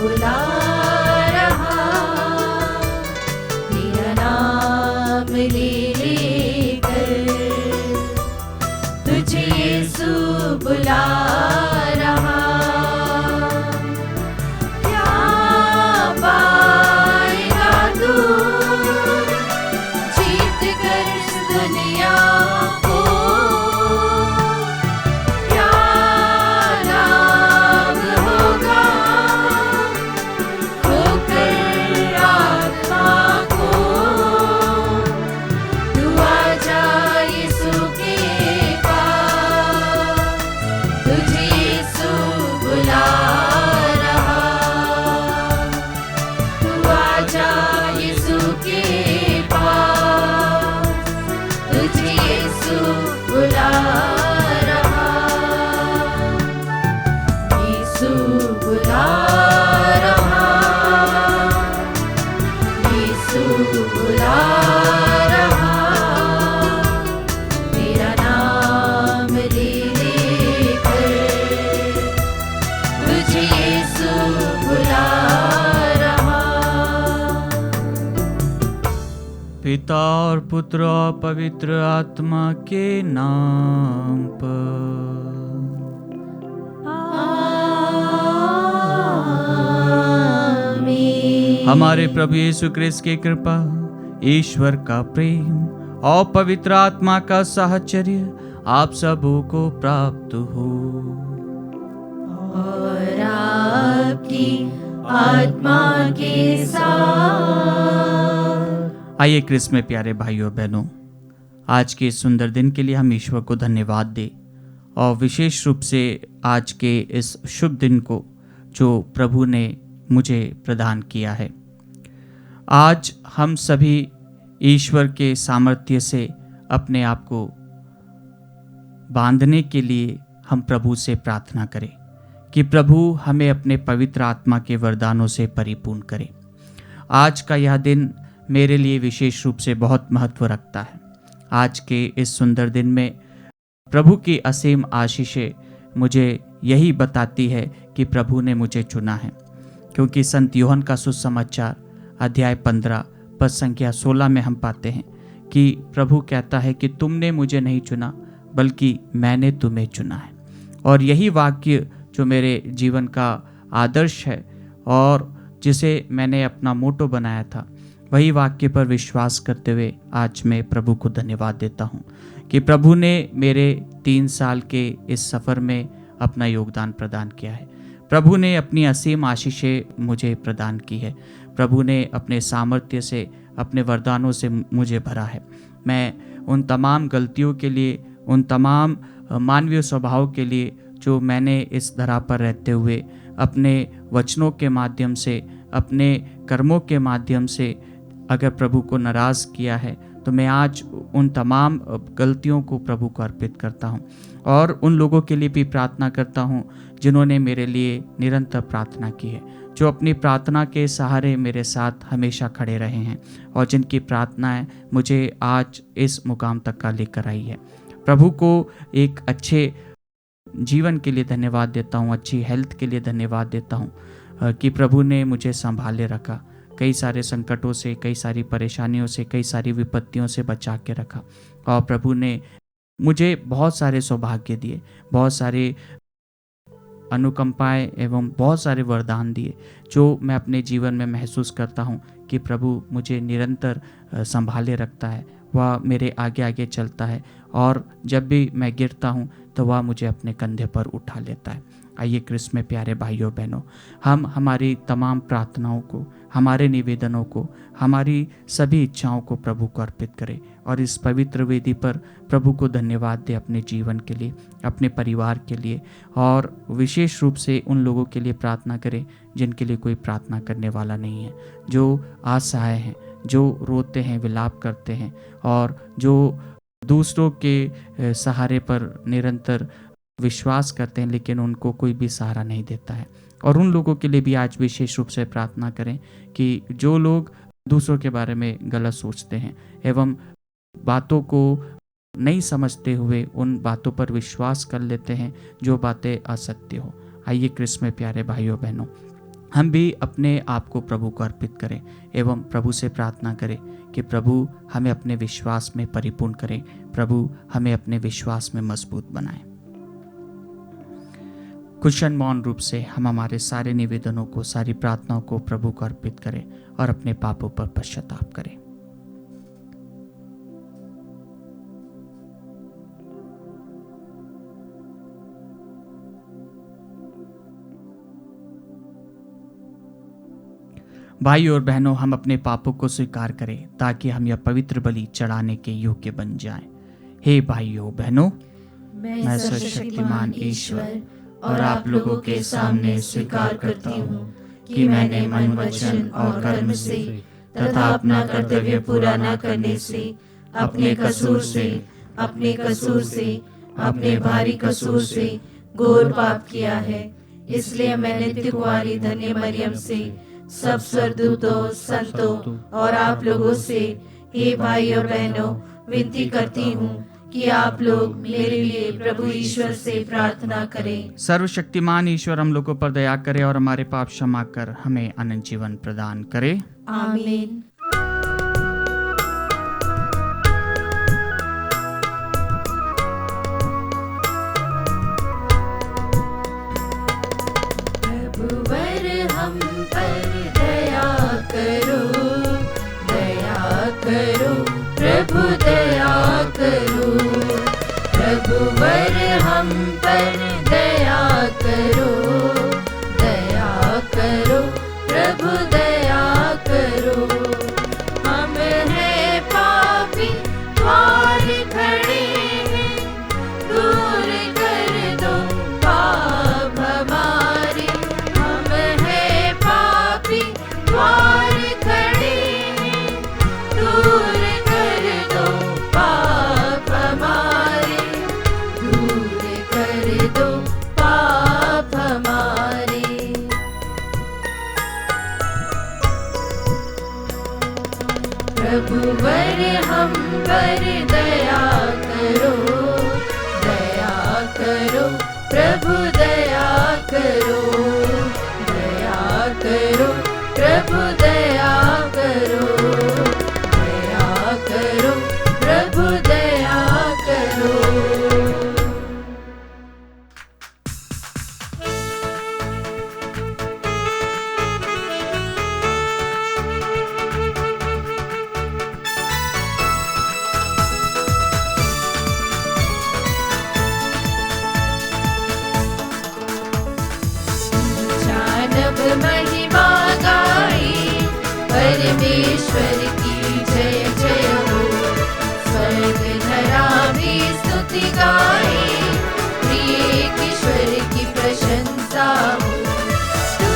बुला रहा, तेरा नाम ले लेकर तुझे यीशु बुला रहा। क्या पाएगा तू जीत कर इस दुनिया को, क्या लाभ होगा खोकर आत्मा को। तू आजा यीशु के पास, तुझे यीशु बुला रहा। तू आजा यीशु के पास, तुझे यीशु बुला रहा। यीशु बुला रहा, यीशु बुला रहा, तेरा नाम ले लेकर तुझे यीशु बुला रहा। पिता और पुत्र और पवित्र आत्मा के नाम पर। आमीन। हमारे प्रभु यीशु क्रिस्त की कृपा, ईश्वर का प्रेम और पवित्र आत्मा का साहचर्य आप सबों को प्राप्त हो। और आपकी आत्मा के साथ। आइए क्रिस्त में प्यारे भाइयों बहनों, आज के इस सुंदर दिन के लिए हम ईश्वर को धन्यवाद दें, और विशेष रूप से आज के इस शुभ दिन को जो प्रभु ने मुझे प्रदान किया है। आज हम सभी ईश्वर के सामर्थ्य से अपने आप को बांधने के लिए हम प्रभु से प्रार्थना करें कि प्रभु हमें अपने पवित्र आत्मा के वरदानों से परिपूर्ण करे। आज का यह दिन मेरे लिए विशेष रूप से बहुत महत्व रखता है। आज के इस सुंदर दिन में प्रभु की असीम आशीषें मुझे यही बताती है कि प्रभु ने मुझे चुना है, क्योंकि संत यूहन्ना का सुसमाचार अध्याय 15 पद संख्या 16 में हम पाते हैं कि प्रभु कहता है कि तुमने मुझे नहीं चुना बल्कि मैंने तुम्हें चुना है। और यही वाक्य जो मेरे जीवन का आदर्श है और जिसे मैंने अपना मोटो बनाया था, वही वाक्य पर विश्वास करते हुए आज मैं प्रभु को धन्यवाद देता हूँ कि प्रभु ने मेरे 3 साल के इस सफ़र में अपना योगदान प्रदान किया है। प्रभु ने अपनी असीम आशीषें मुझे प्रदान की है। प्रभु ने अपने सामर्थ्य से, अपने वरदानों से मुझे भरा है। मैं उन तमाम गलतियों के लिए, उन तमाम मानवीय स्वभाव के लिए जो मैंने इस धरा पर रहते हुए अपने वचनों के माध्यम से, अपने कर्मों के माध्यम से अगर प्रभु को नाराज़ किया है, तो मैं आज उन तमाम गलतियों को प्रभु को अर्पित करता हूँ। और उन लोगों के लिए भी प्रार्थना करता हूँ जिन्होंने मेरे लिए निरंतर प्रार्थना की है, जो अपनी प्रार्थना के सहारे मेरे साथ हमेशा खड़े रहे हैं और जिनकी प्रार्थनाएं मुझे आज इस मुकाम तक का लेकर आई है। प्रभु को एक अच्छे जीवन के लिए धन्यवाद देता हूँ, अच्छी हेल्थ के लिए धन्यवाद देता हूँ कि प्रभु ने मुझे संभाले रखा, कई सारे संकटों से, कई सारी परेशानियों से, कई सारी विपत्तियों से बचा के रखा। और प्रभु ने मुझे बहुत सारे सौभाग्य दिए, बहुत सारे अनुकंपाएं एवं बहुत सारे वरदान दिए, जो मैं अपने जीवन में महसूस करता हूँ कि प्रभु मुझे निरंतर संभाले रखता है। वह मेरे आगे आगे चलता है और जब भी मैं गिरता हूँ तो वह मुझे अपने कंधे पर उठा लेता है। आइए क्रिस्त में प्यारे भाइयों बहनों, हम हमारी तमाम प्रार्थनाओं को, हमारे निवेदनों को, हमारी सभी इच्छाओं को प्रभु को अर्पित करें और इस पवित्र वेदी पर प्रभु को धन्यवाद दें अपने जीवन के लिए, अपने परिवार के लिए, और विशेष रूप से उन लोगों के लिए प्रार्थना करें जिनके लिए कोई प्रार्थना करने वाला नहीं है, जो असहाय हैं, जो रोते हैं, विलाप करते हैं और जो दूसरों के सहारे पर निरंतर विश्वास करते हैं लेकिन उनको कोई भी सहारा नहीं देता है। और उन लोगों के लिए भी आज विशेष रूप से प्रार्थना करें कि जो लोग दूसरों के बारे में गलत सोचते हैं एवं बातों को नहीं समझते हुए उन बातों पर विश्वास कर लेते हैं जो बातें असत्य हो। आइए क्रिस्त में प्यारे भाइयों बहनों, हम भी अपने आप को प्रभु को अर्पित करें एवं प्रभु से प्रार्थना करें कि प्रभु हमें अपने विश्वास में परिपूर्ण करें, प्रभु हमें अपने विश्वास में मजबूत बनाएं। कुछ मौन रूप से हम हमारे सारे निवेदनों को, सारी प्रार्थनाओं को प्रभु को अर्पित करें और अपने पापों पर पश्चाताप करें। भाई और बहनों, हम अपने पापों को स्वीकार करें ताकि हम यह पवित्र बलि चढ़ाने के योग्य बन जाएं। हे भाइयों बहनों, मैं सर्वशक्तिमान ईश्वर और आप लोगों के सामने स्वीकार करती हूँ कि मैंने मन, वचन और कर्म से तथा अपना कर्तव्य पूरा न करने से अपने कसूर से अपने भारी कसूर से घोर पाप किया है। इसलिए मैंने नित्य कुंवारी धन्य मरियम से, सब स्वर्गदूतों, संतों और आप लोगों से, हे भाई और बहनों, विनती करती हूँ कि आप लोग मेरे लिए प्रभु ईश्वर से प्रार्थना करें। सर्वशक्तिमान ईश्वर हम लोगों पर दया करे और हमारे पाप क्षमा कर हमें अनंत जीवन प्रदान करे। आमीन। प्रभुवर हम पर दया करो, दया करो, प्रभु दया करो। प्रभुवर हम पर दया करो, दया करो, प्रभु दया करो। हम हैं पापी, द्वार खड़े हैं, दूर कर दो पाप हमारे। हम हैं पापी, द्वार खड़े हैं, दूर कर दो पाप हमारे, दूर कर दो पाप हमारे। प्रभुवर हम पर दया करो, दया करो, प्रभु दया करो, दया करो, प्रभु दया करो, दया करो, प्रभु दया करो। जानब महिमा गाई, परमेश्वर की जय जय हो। स्वर्ग धरा भी स्तुति गाए, प्रिय ईश्वर की प्रशंसा हो। तू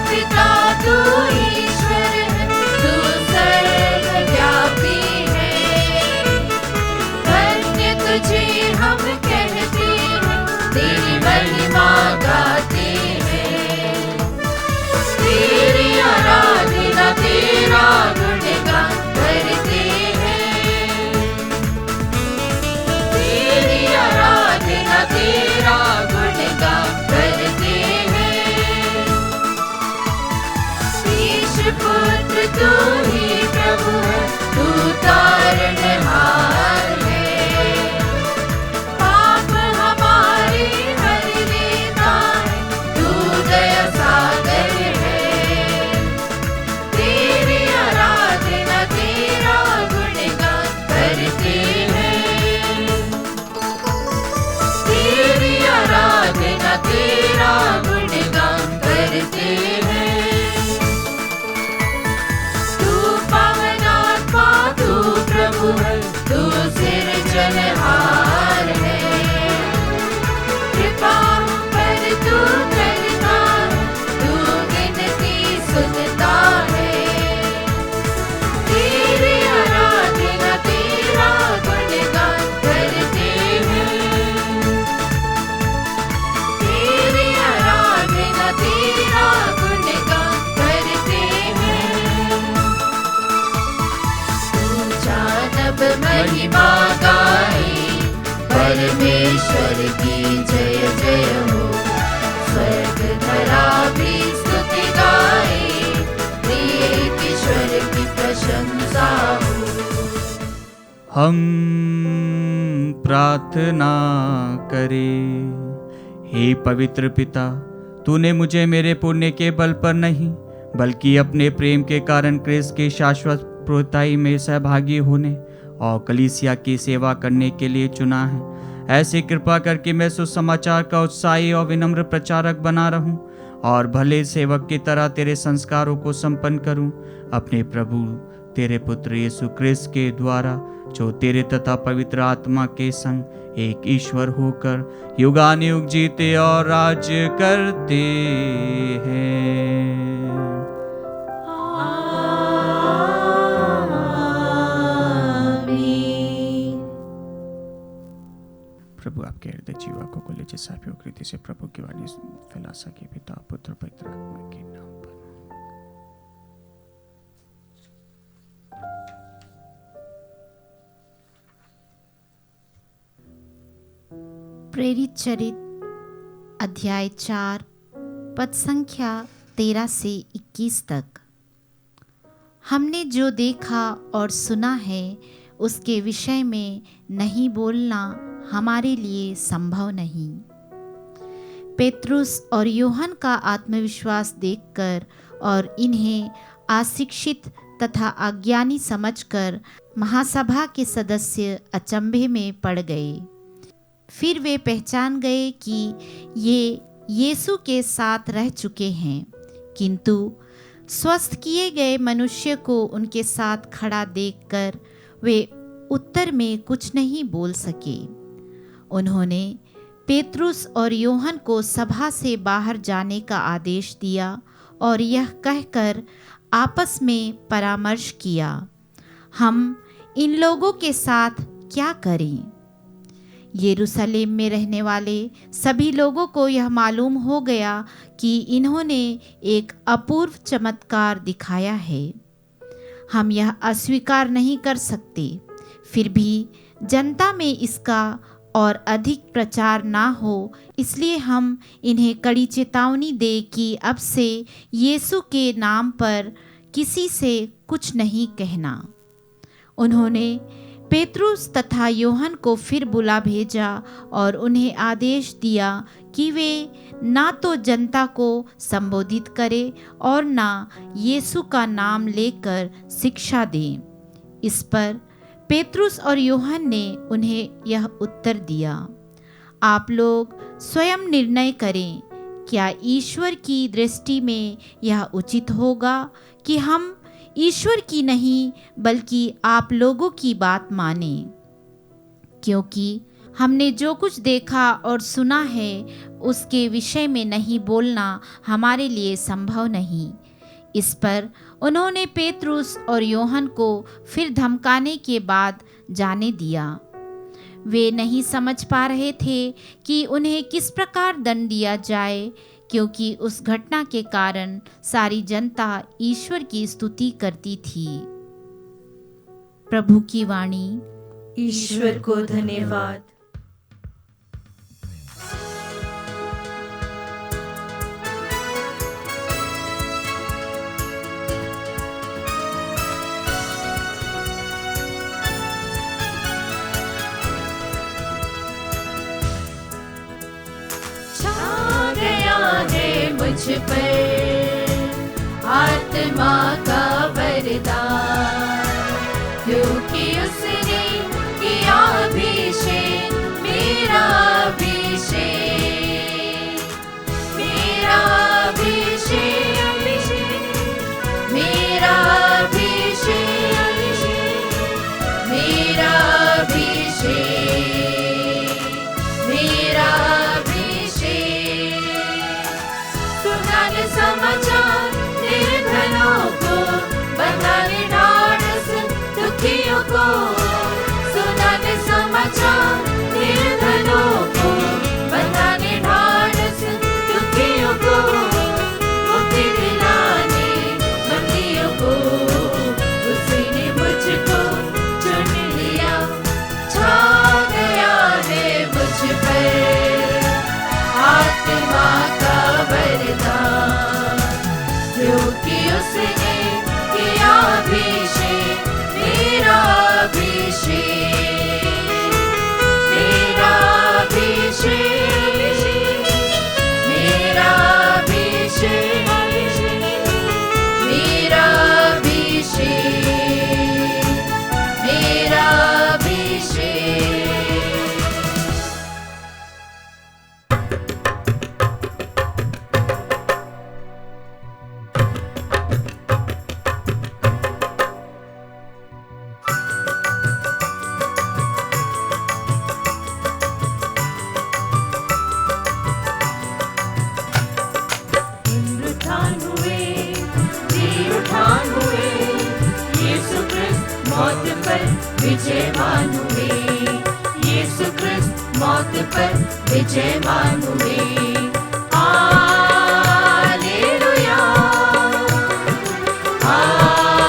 पिता, तू ईश्वर है, तू सर्वव्यापी है। धन्य तुझे हम कहते हैं, तेरी महिमा गाते हैं। तेरी आराधना, तेरा गुणगान करते हैं। तेरी आराधना, तेरा गुणगान करते हैं। ईश पुत्र तू ही प्रभु है, तू तारणहार है। पाप हमारे हर लेता है, तू दया सागर है। तेरी आराधना, हम प्रार्थना करें। हे पवित्र पिता, तूने मुझे मेरे पुण्य के बल पर नहीं बल्कि अपने प्रेम के कारण क्रिस्त के शाश्वत प्रोताई में सहभागी होने और कलीसिया की सेवा करने के लिए चुना है। ऐसी कृपा करके मैं सुसमाचार का उत्साही और विनम्र प्रचारक बना रहूं और भले सेवक की तरह तेरे संस्कारों को संपन्न करूं। अपने प्रभु तेरे पुत्र यीशु क्रिस्त के द्वारा, जो तेरे तथा पवित्र आत्मा के संग एक ईश्वर होकर युगानुयुग जीते और राज्य करते हैं। प्रभु आपके हृदय जीवा को खुले जैसा रीति से प्रभु की वाणी फैला सके। पिता पुत्र पवित्र आत्मा के नाम पर। प्रेरित चरित अध्याय 4 पद संख्या 13 से 21 तक। हमने जो देखा और सुना है उसके विषय में नहीं बोलना हमारे लिए संभव नहीं। पेत्रुस और यूहन्ना का आत्मविश्वास देखकर और इन्हें अशिक्षित तथा अज्ञानी समझकर महासभा के सदस्य अचंभे में पड़ गए। फिर वे पहचान गए कि ये यीशु के साथ रह चुके हैं, किंतु स्वस्थ किए गए मनुष्य को उनके साथ खड़ा देखकर वे उत्तर में कुछ नहीं बोल सके। उन्होंने पेत्रुस और यूहन्ना को सभा से बाहर जाने का आदेश दिया और यह कहकर आपस में परामर्श किया, हम इन लोगों के साथ क्या करें? यरूशलेम में रहने वाले सभी लोगों को यह मालूम हो गया कि इन्होंने एक अपूर्व चमत्कार दिखाया है। हम यह अस्वीकार नहीं कर सकते। फिर भी जनता में इसका और अधिक प्रचार ना हो, इसलिए हम इन्हें कड़ी चेतावनी दे कि अब से यीशु के नाम पर किसी से कुछ नहीं कहना। उन्होंने पेत्रुस तथा यूहन्ना को फिर बुला भेजा और उन्हें आदेश दिया कि वे ना तो जनता को संबोधित करें और ना यीशु का नाम लेकर शिक्षा दें। इस पर पेत्रुस और यूहन्ना ने उन्हें यह उत्तर दिया, आप लोग स्वयं निर्णय करें, क्या ईश्वर की दृष्टि में यह उचित होगा कि हम ईश्वर की नहीं बल्कि आप लोगों की बात माने? क्योंकि हमने जो कुछ देखा और सुना है उसके विषय में नहीं बोलना हमारे लिए संभव नहीं। इस पर उन्होंने पेत्रुस और यूहन्ना को फिर धमकाने के बाद जाने दिया। वे नहीं समझ पा रहे थे कि उन्हें किस प्रकार दंड दिया जाए, क्योंकि उस घटना के कारण सारी जनता ईश्वर की स्तुति करती थी। प्रभु की वाणी। ईश्वर को धन्यवाद। मुझ पर आत्मा का वरदान, क्योंकि उसने किया अभिषेक, मेरा अभिषेक, मेरा अभिषेक, मेरा अभिषेक, मेरा अभिषेक, मेरा समाचार निर्धनों को, बताने ढाढ़स दुखियों को, सुनाने समाचार निर्धनों को, बताने ढाढ़स दुखियों को, मुक्ति दिलाने बंदियों को, उसने मुझको चुन लिया, छा गया है मुझ पर आत्मा का वरदान, क्योंकि उसने किया अभिषेक, मेरा अभिषेक। विजयवान हुए। हालेलुया, हालेलुया,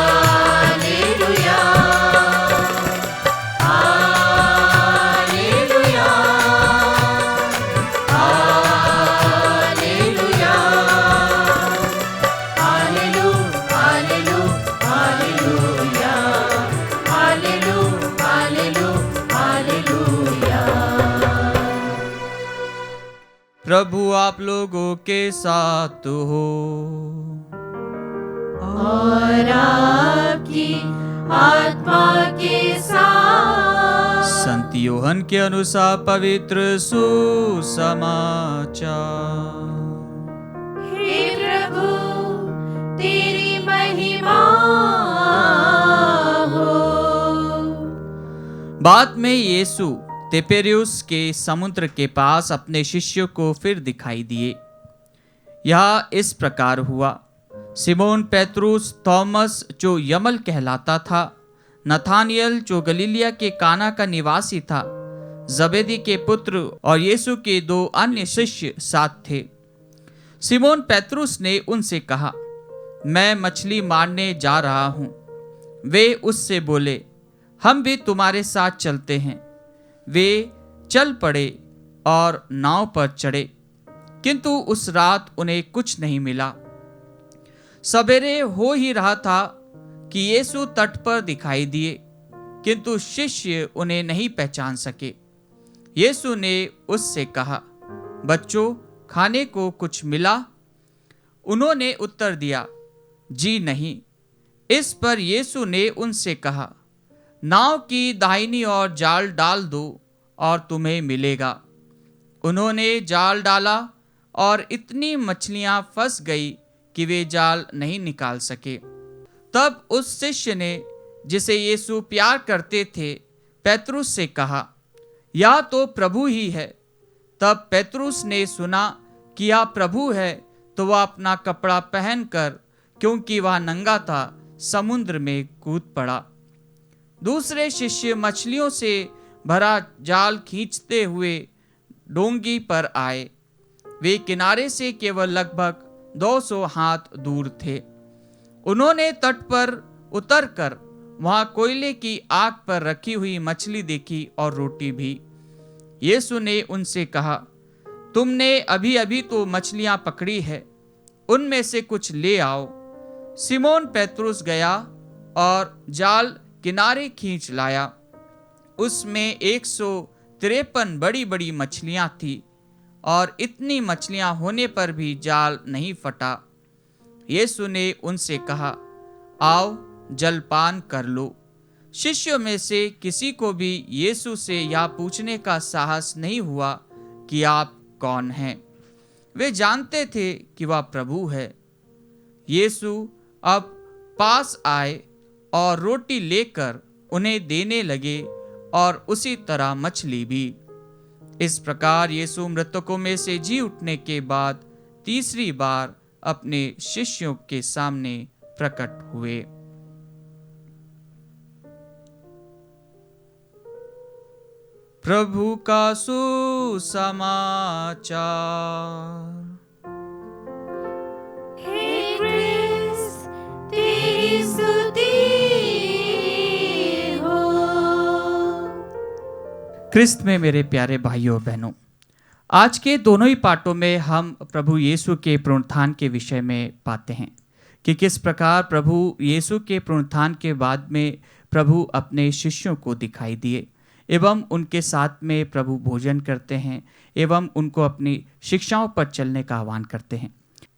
हालेलुया, हालेलुया, हालेलु, हालेलु, हालेलुया, हालेलु, हालेलु, हालेलुया। प्रभु आप लोगों के साथ हो। और आपकी आत्मा के साथ। संत योहन के अनुसार पवित्र सुसमाचार। हे प्रभु, तेरी महिमा हो। बाद में यीशु तिबेरियुस के समुद्र के पास अपने शिष्यों को फिर दिखाई दिए। यह इस प्रकार हुआ। सिमोन पेत्रुस, थॉमस जो यमल कहलाता था, नथानियल जो गलीलिया के काना का निवासी था, जबेदी के पुत्र और यीशु के 2 अन्य शिष्य साथ थे। सिमोन पेत्रुस ने उनसे कहा, मैं मछली मारने जा रहा हूं। वे उससे बोले, हम भी तुम्हारे साथ चलते हैं। वे चल पड़े और नाव पर चढ़े, किंतु उस रात उन्हें कुछ नहीं मिला। सवेरे हो ही रहा था कि यीशु तट पर दिखाई दिए, किंतु शिष्य उन्हें नहीं पहचान सके। यीशु ने उससे कहा, बच्चों, खाने को कुछ मिला? उन्होंने उत्तर दिया, जी नहीं। इस पर यीशु ने उनसे कहा, नाव की दाहिनी ओर जाल डाल दो और तुम्हें मिलेगा। उन्होंने जाल डाला और इतनी मछलियां फंस गई कि वे जाल नहीं निकाल सके। तब उस शिष्य ने, जिसे यीशु प्यार करते थे, पेत्रुस से कहा, यह तो प्रभु ही है। तब पेत्रुस ने सुना कि यह प्रभु है, तो वह अपना कपड़ा पहनकर, क्योंकि वह नंगा था, समुद्र में कूद पड़ा। दूसरे शिष्य मछलियों से भरा जाल खींचते हुए डोंगी पर आए। वे किनारे से केवल लगभग 200 हाथ दूर थे। उन्होंने तट पर उतरकर वहां कोयले की आग पर रखी हुई मछली देखी और रोटी भी। यीशु ने उनसे कहा, तुमने अभी अभी तो मछलियां पकड़ी है, उनमें से कुछ ले आओ। सिमोन पेत्रुस गया और जाल किनारे खींच लाया। उसमें 153 बड़ी बड़ी मछलियां थी और इतनी मछलियां होने पर भी जाल नहीं फटा। यीशु ने उनसे कहा, आओ जलपान कर लो। शिष्यों में से किसी को भी यीशु से यह पूछने का साहस नहीं हुआ कि आप कौन हैं। वे जानते थे कि वह प्रभु है। यीशु अब पास आए और रोटी लेकर उन्हें देने लगे और उसी तरह मछली भी। इस प्रकार यीशु मृतकों में से जी उठने के बाद तीसरी बार अपने शिष्यों के सामने प्रकट हुए। प्रभु का सुसमाचार। हे क्रिस्त, तेरी स्तुति हो। क्रिस्त में मेरे प्यारे भाइयों बहनों, आज के दोनों ही पाठों में हम प्रभु यीशु के पुनरुत्थान के विषय में पाते हैं कि किस प्रकार प्रभु यीशु के पुनरुत्थान के बाद में प्रभु अपने शिष्यों को दिखाई दिए एवं उनके साथ में प्रभु भोजन करते हैं एवं उनको अपनी शिक्षाओं पर चलने का आह्वान करते हैं।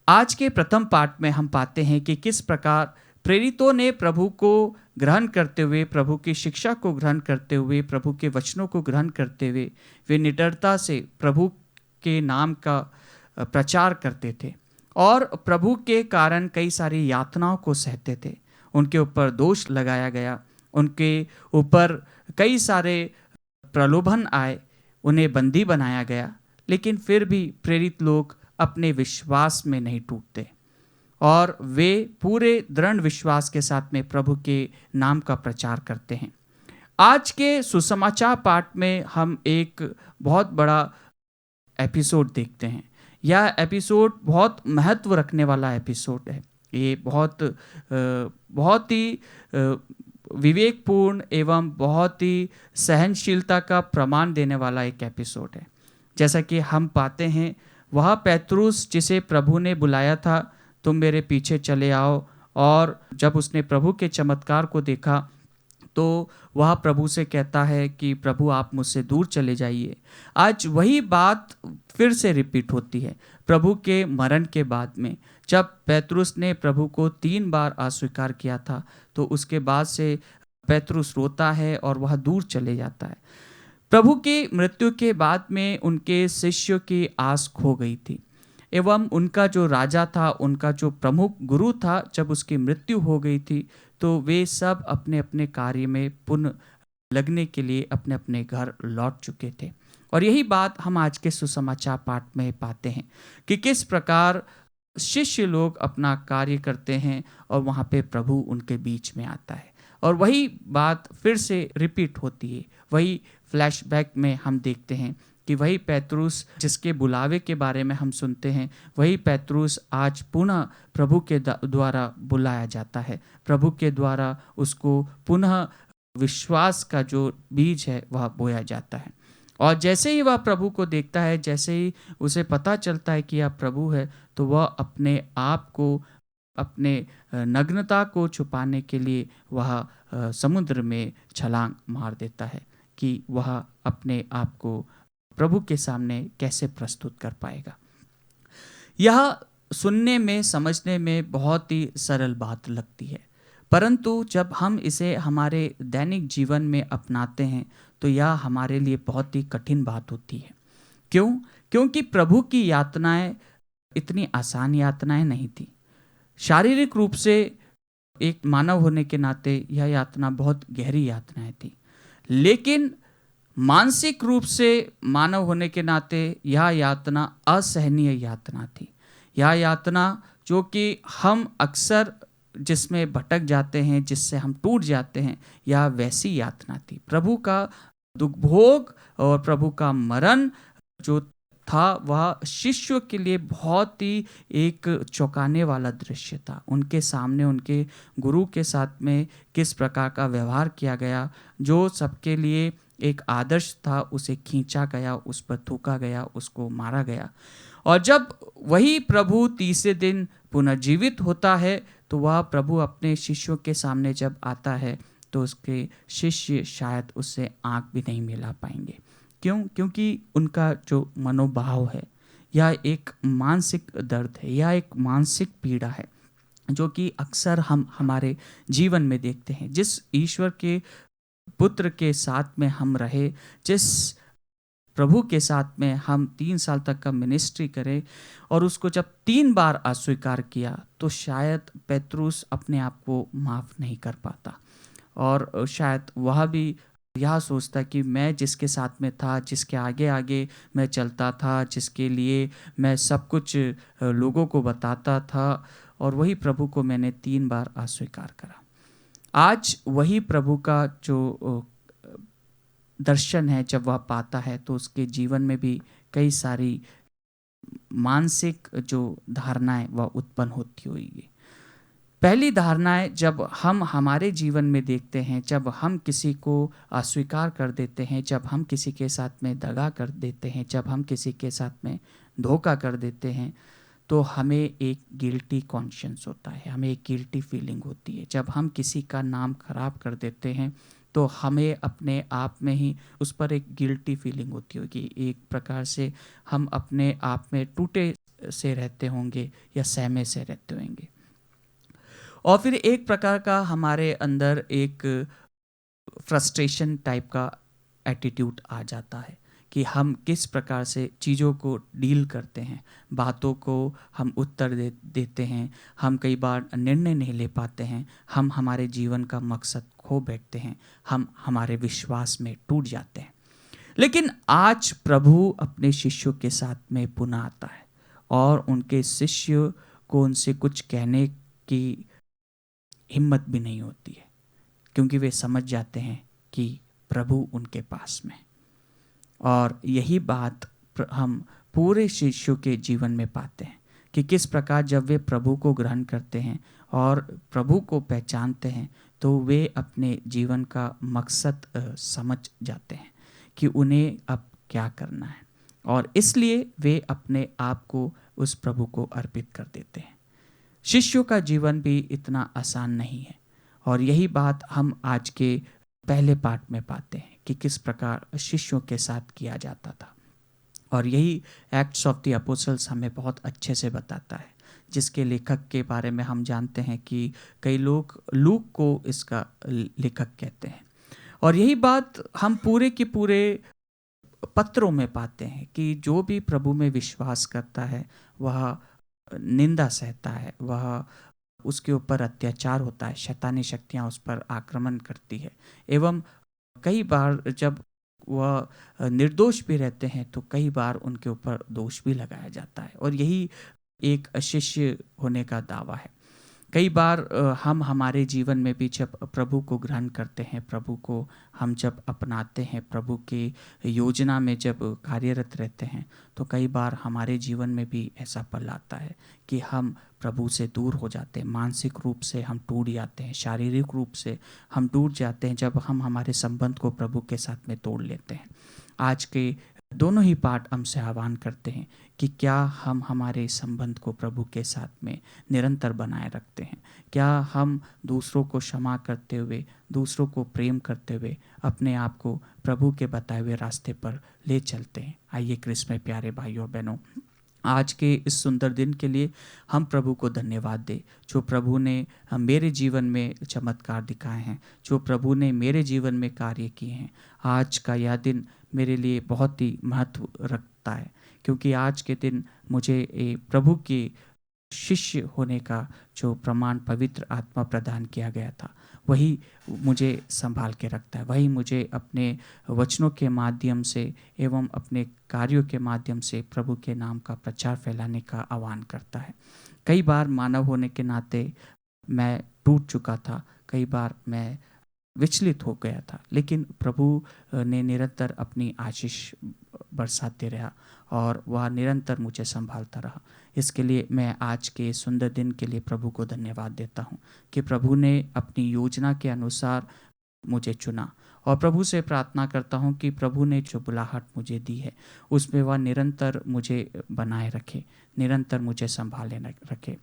आज के प्रथम पाठ में हम पाते हैं कि किस प्रकार प्रेरितों ने प्रभु को ग्रहण करते हुए, प्रभु की शिक्षा को ग्रहण करते हुए, प्रभु के वचनों को ग्रहण करते हुए वे निडरता से प्रभु के नाम का प्रचार करते थे और प्रभु के कारण कई सारी यातनाओं को सहते थे। उनके ऊपर दोष लगाया गया, उनके ऊपर कई सारे प्रलोभन आए, उन्हें बंदी बनाया गया, लेकिन फिर भी प्रेरित लोग अपने विश्वास में नहीं टूटते और वे पूरे दृढ़ विश्वास के साथ में प्रभु के नाम का प्रचार करते हैं। आज के सुसमाचार पाठ में हम एक बहुत बड़ा एपिसोड देखते हैं। यह एपिसोड बहुत महत्व रखने वाला एपिसोड है। ये बहुत ही विवेकपूर्ण एवं बहुत ही सहनशीलता का प्रमाण देने वाला एक एपिसोड है। जैसा कि हम पाते हैं, वह पेत्रुस जिसे प्रभु ने बुलाया था, तुम मेरे पीछे चले आओ, और जब उसने प्रभु के चमत्कार को देखा तो वह प्रभु से कहता है कि प्रभु आप मुझसे दूर चले जाइए। आज वही बात फिर से रिपीट होती है प्रभु के मरण के बाद में। जब पेत्रुस ने प्रभु को 3 बार अस्वीकार किया था, तो उसके बाद से पेत्रुस रोता है और वह दूर चले जाता है। प्रभु की मृत्यु के बाद में उनके शिष्यों की आस खो गई थी, एवं उनका जो राजा था, उनका जो प्रमुख गुरु था, जब उसकी मृत्यु हो गई थी तो वे सब अपने अपने कार्य में पुनः लगने के लिए अपने अपने घर लौट चुके थे। और यही बात हम आज के सुसमाचार पाठ में पाते हैं कि किस प्रकार शिष्य लोग अपना कार्य करते हैं और वहाँ पे प्रभु उनके बीच में आता है, और वही बात फिर से रिपीट होती है। वही फ्लैशबैक में हम देखते हैं कि वही पेत्रुस जिसके बुलावे के बारे में हम सुनते हैं, वही पेत्रुस आज पुनः प्रभु के द्वारा बुलाया जाता है। प्रभु के द्वारा उसको पुनः विश्वास का जो बीज है वह बोया जाता है। और जैसे ही वह प्रभु को देखता है, जैसे ही उसे पता चलता है कि यह प्रभु है, तो वह अपने आप को, अपने नग्नता को छुपाने के लिए वह समुद्र में छलांग मार देता है कि वह अपने आप को प्रभु के सामने कैसे प्रस्तुत कर पाएगा। यह सुनने में, समझने में बहुत ही सरल बात लगती है, परंतु जब हम इसे हमारे दैनिक जीवन में अपनाते हैं तो यह हमारे लिए बहुत ही कठिन बात होती है। क्यों? क्योंकि प्रभु की यातनाएं इतनी आसान यातनाएं नहीं थी। शारीरिक रूप से एक मानव होने के नाते यह यातना बहुत गहरी यातनाएं थी, लेकिन मानसिक रूप से मानव होने के नाते यह यातना असहनीय यातना थी। यह यातना जो कि हम अक्सर जिसमें भटक जाते हैं, जिससे हम टूट जाते हैं, यह वैसी यातना थी। प्रभु का दुख भोग और प्रभु का मरण जो था, वह शिष्यों के लिए बहुत ही एक चौंकाने वाला दृश्य था। उनके सामने उनके गुरु के साथ में किस प्रकार का व्यवहार किया गया, जो सबके लिए एक आदर्श था, उसे खींचा गया, उस पर थूका गया, उसको मारा गया। और जब वही प्रभु तीसरे दिन पुनर्जीवित होता है, तो वह प्रभु अपने शिष्यों के सामने जब आता है तो उसके शिष्य शायद उससे आंख भी नहीं मिला पाएंगे। क्यों? क्योंकि उनका जो मनोभाव है, यह एक मानसिक दर्द है, यह एक मानसिक पीड़ा है जो कि अक्सर हम हमारे जीवन में देखते हैं। जिस ईश्वर के पुत्र के साथ में हम रहे, जिस प्रभु के साथ में हम 3 साल तक का मिनिस्ट्री करें, और उसको जब 3 बार अस्वीकार किया, तो शायद पेत्रुस अपने आप को माफ़ नहीं कर पाता, और शायद वह भी यह सोचता कि मैं जिसके साथ में था, जिसके आगे आगे मैं चलता था, जिसके लिए मैं सब कुछ लोगों को बताता था, और वही प्रभु को मैंने 3 बार अस्वीकार करा। आज वही प्रभु का जो दर्शन है, जब वह पाता है, तो उसके जीवन में भी कई सारी मानसिक जो धारणाएं वह उत्पन्न होती होगी। पहली धारणाएं जब हम हमारे जीवन में देखते हैं, जब हम किसी को अस्वीकार कर देते हैं, जब हम किसी के साथ में दगा कर देते हैं, जब हम किसी के साथ में धोखा कर देते हैं, तो हमें एक गिल्टी कॉन्शियंस होता है, हमें एक गिल्टी फीलिंग होती है। जब हम किसी का नाम खराब कर देते हैं, तो हमें अपने आप में ही उस पर एक गिल्टी फीलिंग होती होगी। एक प्रकार से हम अपने आप में टूटे से रहते होंगे या सहमे से रहते होंगे। और फिर एक प्रकार का हमारे अंदर एक फ्रस्ट्रेशन टाइप का एटीट्यूड आ जाता है कि हम किस प्रकार से चीज़ों को डील करते हैं, बातों को हम उत्तर देते हैं, हम कई बार निर्णय नहीं ले पाते हैं, हम हमारे जीवन का मकसद खो बैठते हैं, हम हमारे विश्वास में टूट जाते हैं। लेकिन आज प्रभु अपने शिष्यों के साथ में पुनः आता है, और उनके शिष्य को उनसे कुछ कहने की हिम्मत भी नहीं होती है, क्योंकि वे समझ जाते हैं कि प्रभु उनके पास में। और यही बात हम पूरे शिष्यों के जीवन में पाते हैं कि किस प्रकार जब वे प्रभु को ग्रहण करते हैं और प्रभु को पहचानते हैं तो वे अपने जीवन का मकसद समझ जाते हैं कि उन्हें अब क्या करना है, और इसलिए वे अपने आप को उस प्रभु को अर्पित कर देते हैं। शिष्यों का जीवन भी इतना आसान नहीं है, और यही बात हम आज के पहले पाठ में पाते हैं कि किस प्रकार शिष्यों के साथ किया जाता था। और यही एक्ट्स ऑफ द अपोस्टल्स हमें बहुत अच्छे से बताता है, जिसके लेखक के बारे में हम जानते हैं कि कई लोग लूक को इसका लेखक कहते हैं। और यही बात हम पूरे के पूरे पत्रों में पाते हैं कि जो भी प्रभु में विश्वास करता है वह निंदा सहता है, वह उसके ऊपर अत्याचार होता है, शैतानी शक्तियाँ उस पर आक्रमण करती है, एवं कई बार जब वह निर्दोष भी रहते हैं तो कई बार उनके ऊपर दोष भी लगाया जाता है। और यही एक शिष्य होने का दावा है। कई बार हम हमारे जीवन में भी जब प्रभु को ग्रहण करते हैं, प्रभु को हम जब अपनाते हैं, प्रभु की योजना में जब कार्यरत रहते हैं, तो कई बार हमारे जीवन में भी ऐसा पल आता है कि हम प्रभु से दूर हो जाते हैं, मानसिक रूप से हम टूट जाते हैं, शारीरिक रूप से हम टूट जाते हैं जब हम हमारे संबंध को प्रभु के साथ में तोड़ लेते हैं। आज के दोनों ही पाठ हमसे आह्वान करते हैं कि क्या हम हमारे संबंध को प्रभु के साथ में निरंतर बनाए रखते हैं, क्या हम दूसरों को क्षमा करते हुए, दूसरों को प्रेम करते हुए अपने आप को प्रभु के बताए हुए रास्ते पर ले चलते हैं। आइए क्रिस्त में प्यारे भाइयों बहनों, आज के इस सुंदर दिन के लिए हम प्रभु को धन्यवाद दें, जो प्रभु ने मेरे जीवन में चमत्कार दिखाए हैं, जो प्रभु ने मेरे जीवन में कार्य किए हैं। आज का यह दिन मेरे लिए बहुत ही महत्व रखता है, क्योंकि आज के दिन मुझे प्रभु के शिष्य होने का जो प्रमाण पवित्र आत्मा प्रदान किया गया था वही मुझे संभाल के रखता है, वही मुझे अपने वचनों के माध्यम से एवं अपने कार्यों के माध्यम से प्रभु के नाम का प्रचार फैलाने का आह्वान करता है। कई बार मानव होने के नाते मैं टूट चुका था, कई बार मैं विचलित हो गया था, लेकिन प्रभु ने निरंतर अपनी आशीष बरसाते रहा और वह निरंतर मुझे संभालता रहा। इसके लिए मैं आज के सुंदर दिन के लिए प्रभु को धन्यवाद देता हूँ कि प्रभु ने अपनी योजना के अनुसार मुझे चुना, और प्रभु से प्रार्थना करता हूँ कि प्रभु ने जो बुलाहट मुझे दी है उसमें वह निरंतर मुझे बनाए रखे, निरंतर मुझे संभाले रखे।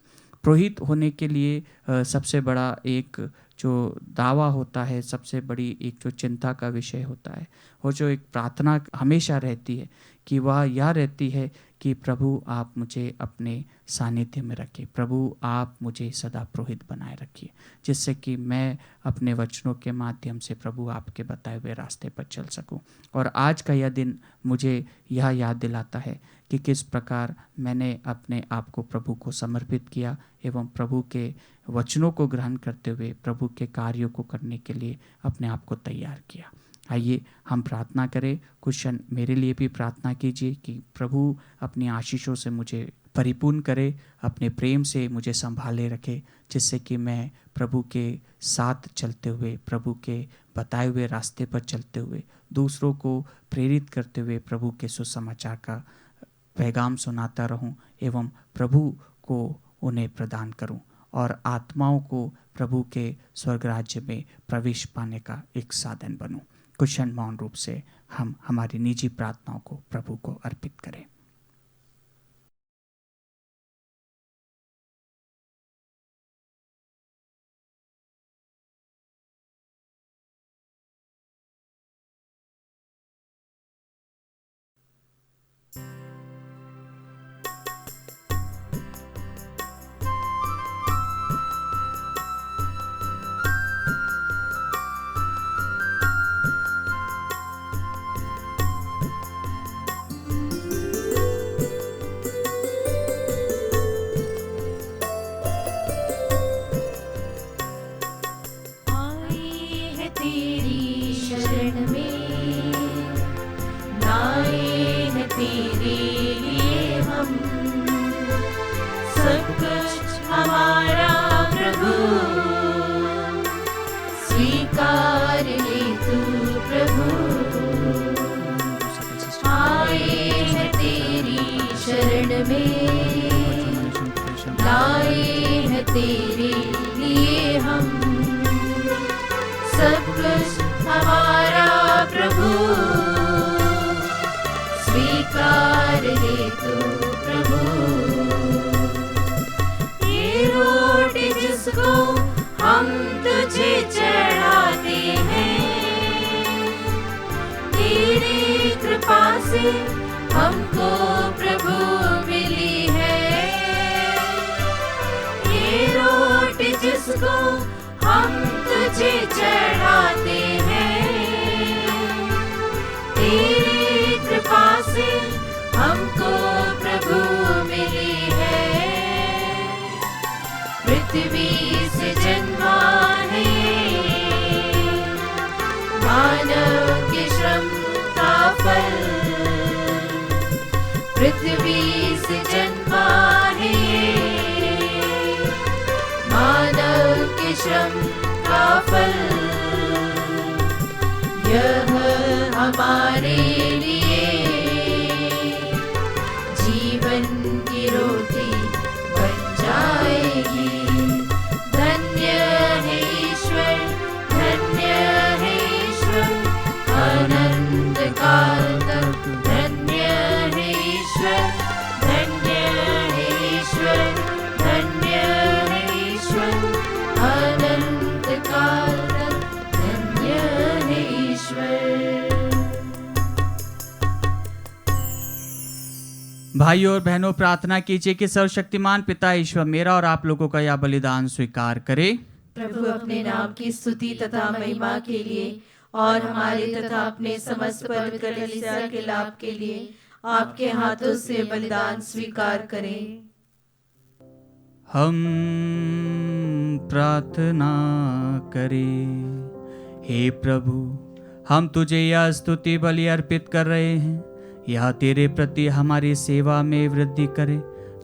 पुरोहित होने के लिए सबसे बड़ा एक जो दावा होता है, सबसे बड़ी एक जो चिंता का विषय होता है, और जो एक प्रार्थना हमेशा रहती है कि वह यह रहती है कि प्रभु आप मुझे अपने सानिध्य में रखिए, प्रभु आप मुझे सदा पुरोहित बनाए रखिए, जिससे कि मैं अपने वचनों के माध्यम से प्रभु आपके बताए हुए रास्ते पर चल सकूं। और आज का यह दिन मुझे यह याद दिलाता है कि किस प्रकार मैंने अपने आप को प्रभु को समर्पित किया एवं प्रभु के वचनों को ग्रहण करते हुए प्रभु के कार्यों को करने के लिए अपने आप को तैयार किया। आइए हम प्रार्थना करें। कुछ क्षण मेरे लिए भी प्रार्थना कीजिए कि प्रभु अपनी आशीषों से मुझे परिपूर्ण करे, अपने प्रेम से मुझे संभाले रखे, जिससे कि मैं प्रभु के साथ चलते हुए, प्रभु के बताए हुए रास्ते पर चलते हुए, दूसरों को प्रेरित करते हुए प्रभु के सुसमाचार का पैगाम सुनाता रहूं एवं प्रभु को उन्हें प्रदान करूं और आत्माओं को प्रभु के स्वर्ग राज्य में प्रवेश पाने का एक साधन बनूं। कुछ क्षण मौन रूप से हम हमारी निजी प्रार्थनाओं को प्रभु को अर्पित करें। हमारा प्रभु स्वीकार ले तू प्रभु, आए हैं तेरी शरण में लाए हैं तेरे लिए हम। सब कुछ हमारा प्रभु स्वीकार ले तू प्रभु। ये रोटी जिसको हम तुझे चढ़ाते हैं, तेरी कृपा से हमको प्रभु मिली है। ये रोटी जिसको हम तुझे चढ़ाते हैं, तेरी कृपा से हमको प्रभु मिली है। पृथ्वी से जन्मा है मानव के श्रम का फल। पृथ्वी से जन्मा है मानव के श्रम का फल। यह हमारे लिए जीवन की रोटी बन जाएगी। धन्य है ईश्वर, धन्य है ईश्वर, अनंत काल तक धन्य है ईश्वर, धन्य है ईश्वर, धन्य है ईश्वर, अनंत काल तक धन्य है ईश्वर। भाइयों और बहनों, प्रार्थना कीजिए कि सर्वशक्तिमान पिता ईश्वर मेरा और आप लोगों का यह बलिदान स्वीकार करे। प्रभु अपने नाम की स्तुति तथा महिमा के लिए और हमारे तथा अपने समस्त पवित्र कलीसिया के लाभ के लिए आपके हाथों से बलिदान स्वीकार करें। हम प्रार्थना करें। हे प्रभु, हम तुझे यह स्तुति बलि अर्पित कर रहे हैं। यह तेरे प्रति हमारी सेवा में वृद्धि करे,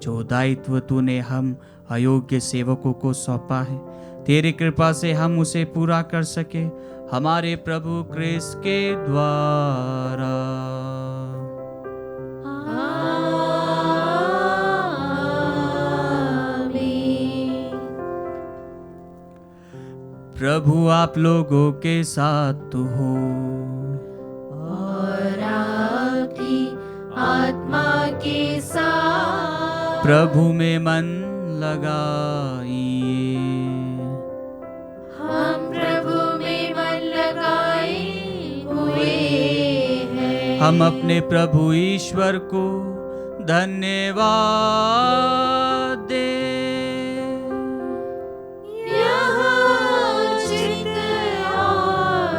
जो दायित्व तूने हम अयोग्य सेवकों को सौंपा है। तेरी कृपा से हम उसे पूरा कर सके, हमारे प्रभु क्रिस्त के द्वारा। प्रभु आप लोगों के साथ हो और आपकी आत्मा के साथ। प्रभु में मन लगाइए। हम प्रभु में मन लगाए हुए हैं। हम अपने प्रभु ईश्वर को धन्यवाद दें। यह उचित और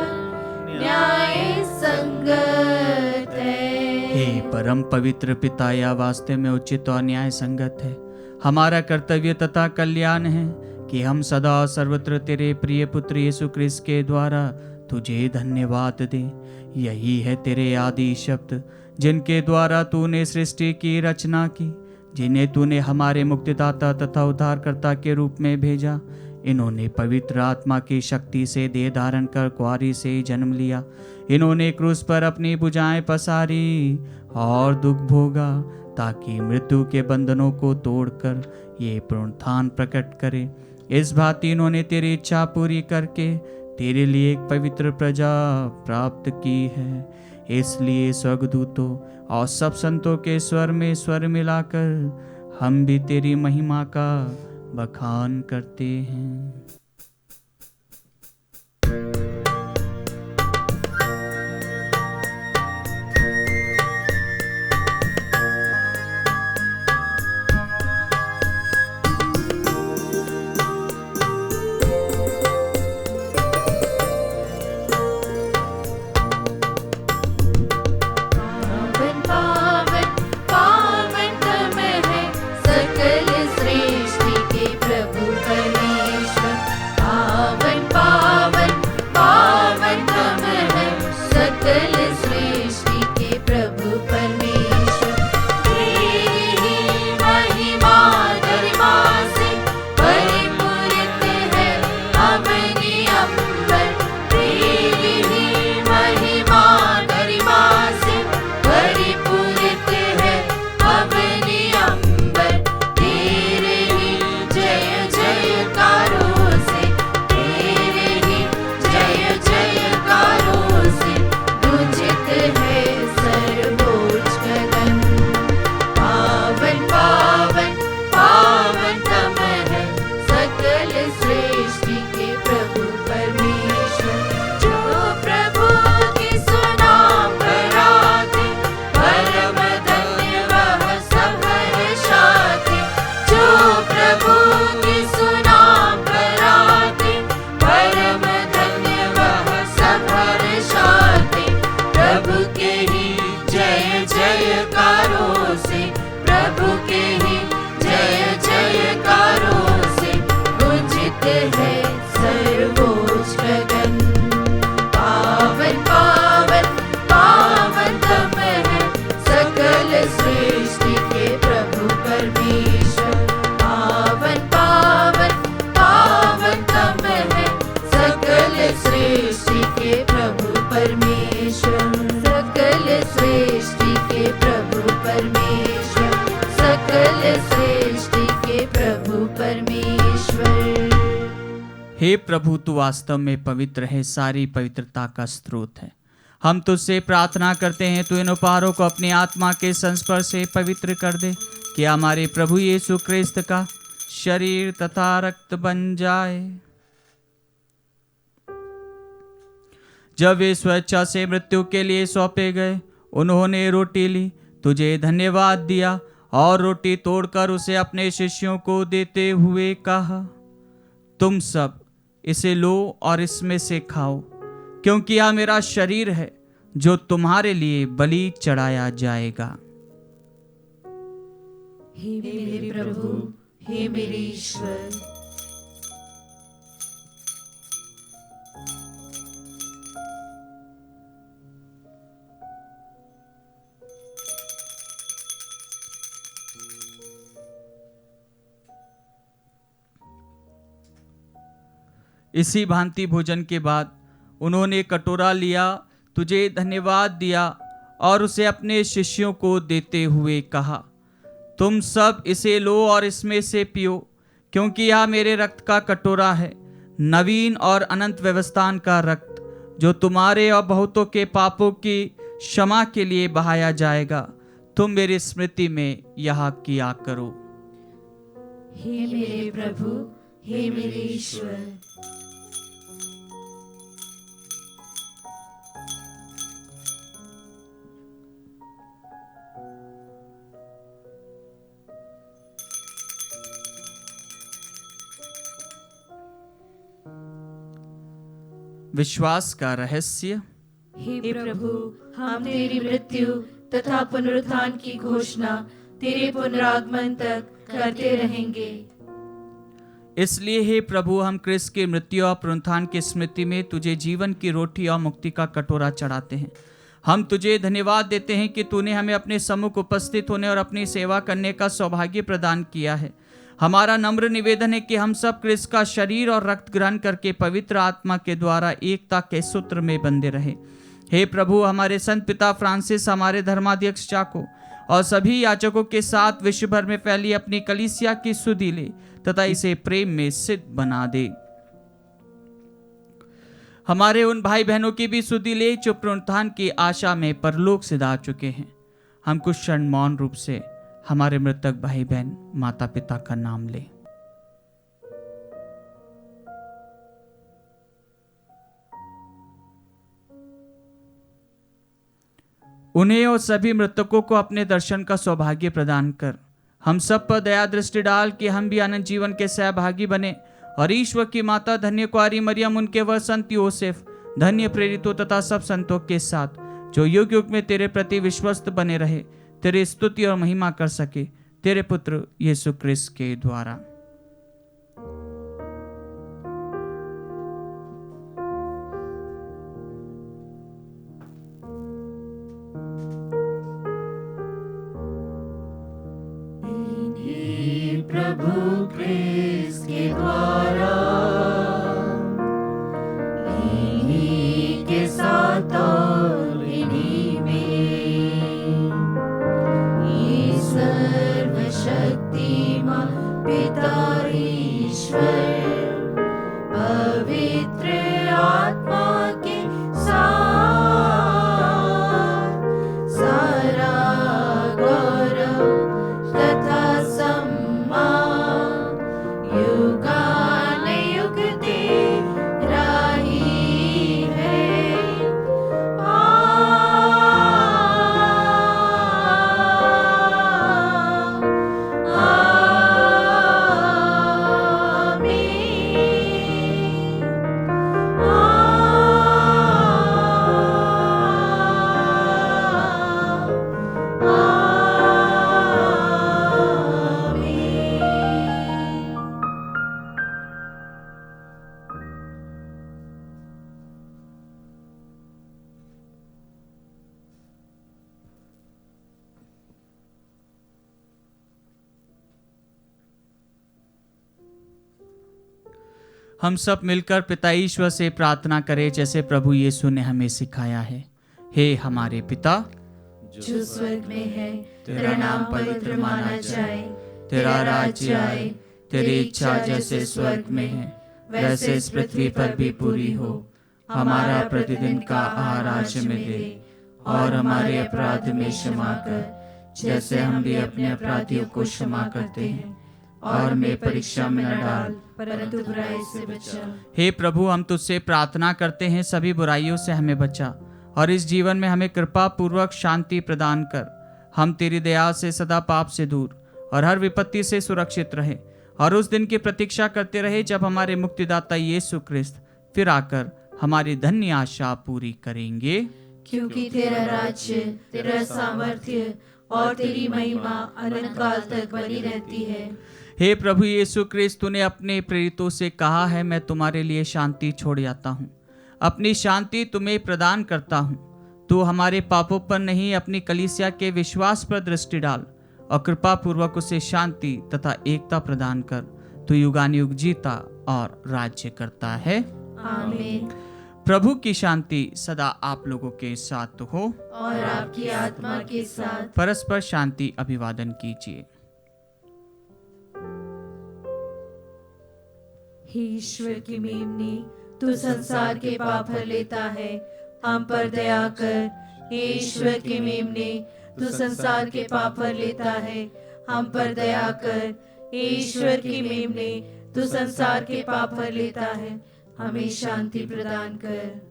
न्याय संगत है। हे परम पवित्र पिता, यह वास्तव में उचित और न्याय संगत है। हमारा कर्तव्य तथा कल्याण है कि हम सदा और सर्वत्र तेरे प्रिय पुत्र यीशु क्रिस्त के द्वारा तुझे धन्यवाद दें। यही है तेरे आदि शब्द, जिनके द्वारा तूने सृष्टि की रचना की, जिन्हें तूने हमारे मुक्तिदाता तथा उद्धारकर्ता के रूप में भेजा। इन्होंने पवित्र आत्मा की शक्ति से देह धारण कर कुआरी से जन्म लिया। इन्होंने क्रूस पर अपनी भुजाएं पसारी और दुख भोगा, ताकि मृत्यु के बंधनों को तोड़कर ये पुनरुत्थान प्रकट करे। इस भांति इन्होंने तेरी इच्छा पूरी करके तेरे लिए एक पवित्र प्रजा प्राप्त की है। इसलिए स्वर्गदूतों और सब संतों के स्वर में स्वर मिलाकर हम भी तेरी महिमा का बखान करते हैं। पावन पावन तम है सकल सृष्टि के प्रभु परमेश्वर। हे प्रभु, तू वास्तव में पवित्र है, सारी पवित्रता का स्रोत है। हम तुझसे प्रार्थना करते हैं, तू इन उपहारों को अपनी आत्मा के संस्पर्श से पवित्र कर दे, कि हमारे प्रभु यीशु क्रिस्त का शरीर तथा रक्त बन जाए। जब वे स्वेच्छा से मृत्यु के लिए सौंपे गए, उन्होंने रोटी ली, तुझे धन्यवाद दिया और रोटी तोड़कर उसे अपने शिष्यों को देते हुए कहा, तुम सब इसे लो और इसमें से खाओ, क्योंकि यह मेरा शरीर है जो तुम्हारे लिए बलि चढ़ाया जाएगा। हे मेरे प्रभु, हे मेरे ईश्वर। इसी भांति भोजन के बाद उन्होंने कटोरा लिया, तुझे धन्यवाद दिया और उसे अपने शिष्यों को देते हुए कहा, तुम सब इसे लो और इसमें से पियो, क्योंकि यह मेरे रक्त का कटोरा है, नवीन और अनंत व्यवस्थान का रक्त, जो तुम्हारे और बहुतों के पापों की क्षमा के लिए बहाया जाएगा। तुम मेरी स्मृति में यह किया करो। हे मेरे प्रभु, हे मेरे ईश्वर। विश्वास का रहस्य। हे प्रभु, हम तेरी मृत्यु तथा पुनरुत्थान की घोषणा तेरे पुनरागमन तक करते रहेंगे। इसलिए हे प्रभु, हम क्रिस्त की मृत्यु और पुनरुत्थान की स्मृति में तुझे जीवन की रोटी और मुक्ति का कटोरा चढ़ाते हैं। हम तुझे धन्यवाद देते हैं कि तूने हमें अपने सम्मुख उपस्थित होने और अपनी सेवा करने का सौभाग्य प्रदान किया है। हमारा नम्र निवेदन है कि हम सब क्रिस्त का शरीर और रक्त ग्रहण करके पवित्र आत्मा के द्वारा एकता के सूत्र में बंधे रहे। हे प्रभु, हमारे संत पिता फ्रांसिस, हमारे धर्माध्यक्ष चाको और सभी याजकों के साथ विश्व भर में फैली अपनी कलीसिया की सुधि ले तथा इसे प्रेम में सिद्ध बना दे। हमारे उन भाई बहनों की भी सुधि ले जो पुनरुत्थान की आशा में परलोक से जा चुके हैं। हम कुछ क्षण मौन रूप से हमारे मृतक भाई बहन, माता पिता का नाम ले। उन्हें और सभी मृतकों को अपने दर्शन का सौभाग्य प्रदान कर हम सब पर दया दृष्टि डाल कि हम भी अनंत जीवन के सहभागी बने और ईश्वर की माता धन्य कुंवारी मरियम, उनके वर संत योसेफ, धन्य प्रेरितों तथा सब संतों के साथ जो युग युग में तेरे प्रति विश्वस्त बने रहे, तेरी स्तुति और महिमा कर सके, तेरे पुत्र यीशु क्रिस्त के द्वारा। प्रभु क्रिस्त के द्वारा, इन्हीं के साथ और इन्हीं में, ये सर्वशक्तिमान पिता ईश्वर पवित्र आत्मा के साथ सारा गौरव तथा युगानुयुग तेरा ही है। हम सब मिलकर पिता ईश्वर से प्रार्थना करें जैसे प्रभु यीशु ने हमें सिखाया है। हे हमारे पिता जो स्वर्ग में है, तेरा नाम पवित्र माना जाए, तेरा राज्य आए, तेरी इच्छा जैसे स्वर्ग में है वैसे इस पृथ्वी पर भी पूरी हो। हमारा प्रतिदिन का आहार आज हमें दे, और हमारे अपराध में क्षमा कर, जैसे हम भी अपने अपराधियों को क्षमा करते हैं। और हमें परीक्षा में न डाल, परंतु बुराई से बचा। हे प्रभु, हम तुझसे प्रार्थना करते हैं, सभी बुराइयों से हमें बचा और इस जीवन में हमें कृपा पूर्वक शांति प्रदान कर। हम तेरी दया से सदा पाप से दूर और हर विपत्ति से सुरक्षित रहे, और उस दिन की प्रतीक्षा करते रहे जब हमारे मुक्तिदाता यीशु ख्रिस्त फिर आकर हमारी धन्य आशा पूरी करेंगे। क्योंकि तेरा राज्य, तेरा सामर्थ्य और तेरी महिमा अनंत काल तक बनी रहती है। हे प्रभु यीशु ख्रिस्त, तूने अपने प्रेरितों से कहा है, मैं तुम्हारे लिए शांति छोड़ जाता हूँ, अपनी शांति तुम्हें प्रदान करता हूँ। तू हमारे पापों पर नहीं, अपनी कलीसिया के विश्वास पर दृष्टि डाल और कृपा पूर्वक उसे शांति तथा एकता प्रदान कर। तू युगानुयुग जीता और राज्य करता है। आमीन। प्रभु की शांति सदा आप लोगों के साथ हो और आपकी आत्मा के साथ। परस्पर शांति अभिवादन कीजिए। हे ईश्वर की मेमने, तू संसार के पाप हर लेता है, हम पर दया कर। हे ईश्वर की मेमने, तू संसार के पाप हर लेता है, हम पर दया कर। हे ईश्वर की मेमने, तू संसार के पाप हर लेता है, हमें शांति प्रदान कर।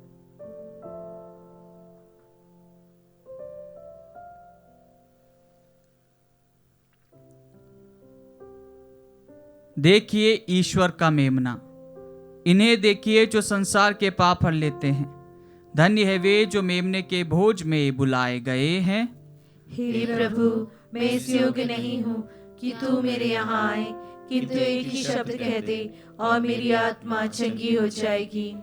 देखिए ईश्वर का मेमना, इन्हें देखिए जो संसार के पाप हर लेते हैं। धन्य है वे जो मेमने के भोज में बुलाए गए हैं। हे प्रभु, मैं इस योग्य नहीं हूँ कि तू मेरे यहाँ आए, किंतु एक ही शब्द कह दे और मेरी आत्मा चंगी हो जाएगी।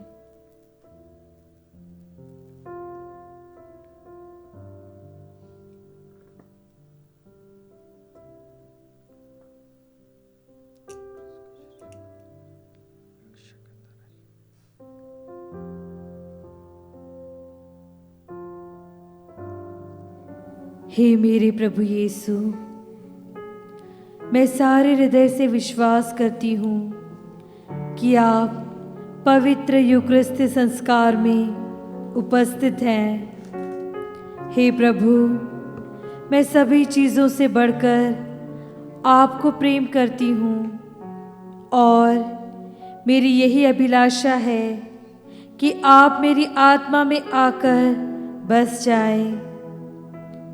हे मेरे प्रभु यीशु, मैं सारे हृदय से विश्वास करती हूँ कि आप पवित्र यूकरिस्ती संस्कार में उपस्थित हैं। हे प्रभु, मैं सभी चीज़ों से बढ़कर आपको प्रेम करती हूँ और मेरी यही अभिलाषा है कि आप मेरी आत्मा में आकर बस जाएं,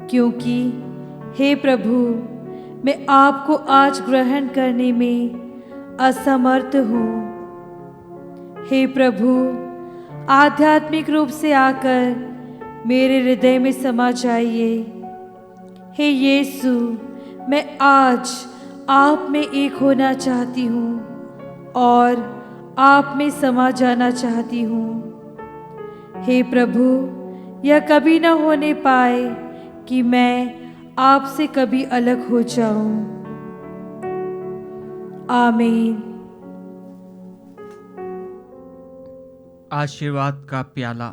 क्योंकि हे प्रभु, मैं आपको आज ग्रहण करने में असमर्थ हूँ। हे प्रभु, आध्यात्मिक रूप से आकर मेरे हृदय में समा जाइए। हे यीशु, मैं आज आप में एक होना चाहती हूँ और आप में समा जाना चाहती हूँ। हे प्रभु, यह कभी न होने पाए कि मैं आपसे कभी अलग हो जाऊं। आमीन। आशीर्वाद का प्याला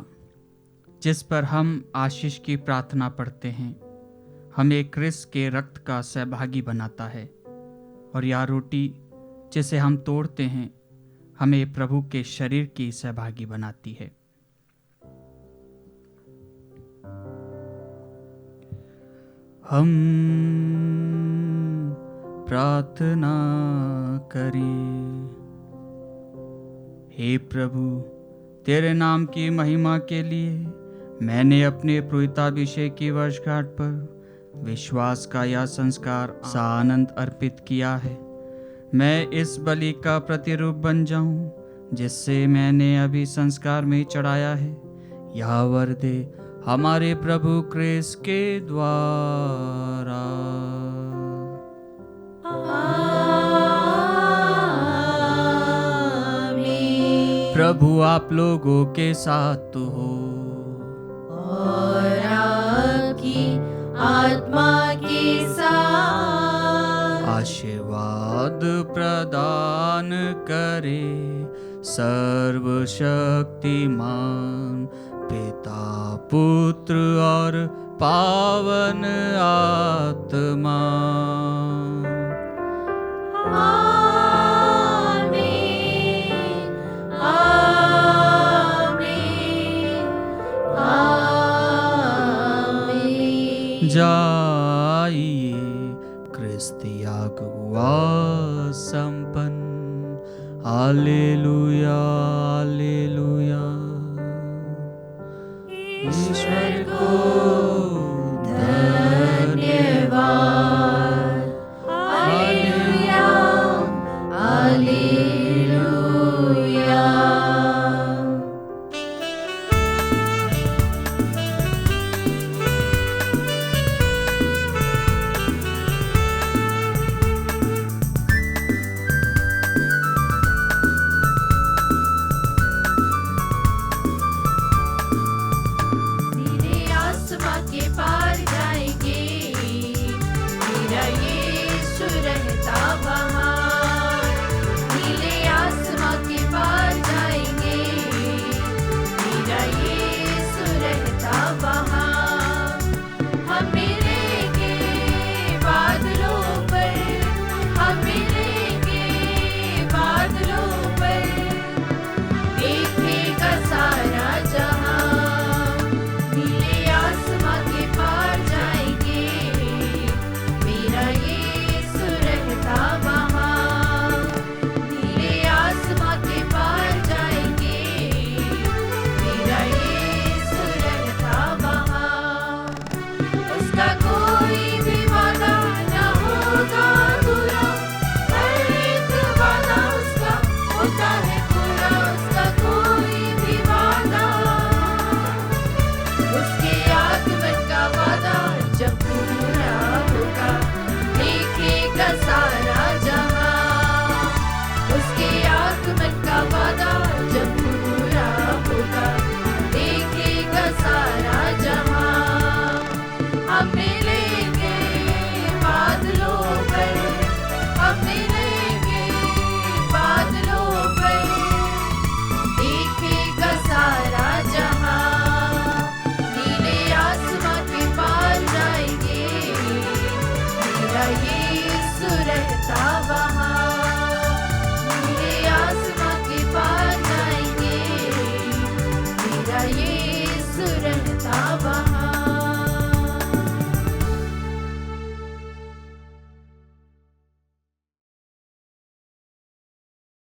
जिस पर हम आशीष की प्रार्थना पढ़ते हैं, हमें क्रिस्त के रक्त का सहभागी बनाता है, और यह रोटी जिसे हम तोड़ते हैं हमें प्रभु के शरीर की सहभागी बनाती है। हम प्रार्थना करें। हे प्रभु, तेरे नाम की महिमा के लिए मैंने अपने पुरोहिताभिषेक की वर्षगांठ पर विश्वास का यह संस्कार सानंद अर्पित किया है। मैं इस बलि का प्रतिरूप बन जाऊं जिससे मैंने अभी संस्कार में चढ़ाया है। यह वर दे हमारे प्रभु क्रिस्त के द्वारा। आमीन। प्रभु आप लोगों के साथ हो और आपकी आत्मा के साथ। आशीर्वाद प्रदान करे सर्वशक्तिमान पिता, पुत्र और पावन आत्मा। आमीन। जाइए, क्रिस्त याग हुआ संपन्न। Hallelujah hallelujah. ईश्वर को धन्यवाद। Hallelujah hallelujah. के पार जाएंगे, मेरा यीशु रहता वहाँ।